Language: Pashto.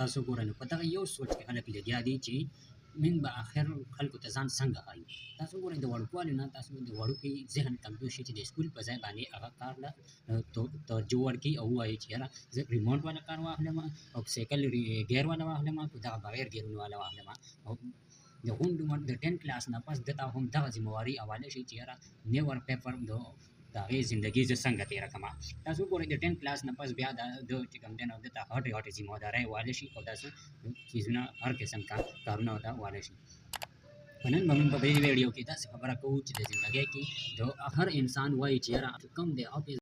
تاسو ګورئ نو په دغه یو سوچ کې خلک لګیا دي چې موږ به آخر خلکو ته ځان څنګه ښایو. تاسو ګورئ د وړوکوالي نه تاسو د وړوکي ذهن کمزور شي چې د سکول په ځای باندې هغه کار له توجه ورکړي او ووایي چې یاره زه ریموټ والا کار واخلم او سایکل ګیر والا واخلم که دغه بغیر ګیرونو والا واخلم. او د غونډې عمر د 10 کلاس نه پس دته هم دغه ذمهواري حواله شي چې یاره نیور پیپر د هغې زندګي زه څنګه تېره کړم. تاسو ګورئ د 10 کلاس نه پس بیا د چې کوم دی نو دته هټې ذمهدارۍ واله شي او داسې چیزونه هر قسم کارونه ورته واله شي. نن به موږ په دې ویډیو کې داسې خبره کوو چې د زندګۍ کې د هر انسان وایي چې یاره کوم دی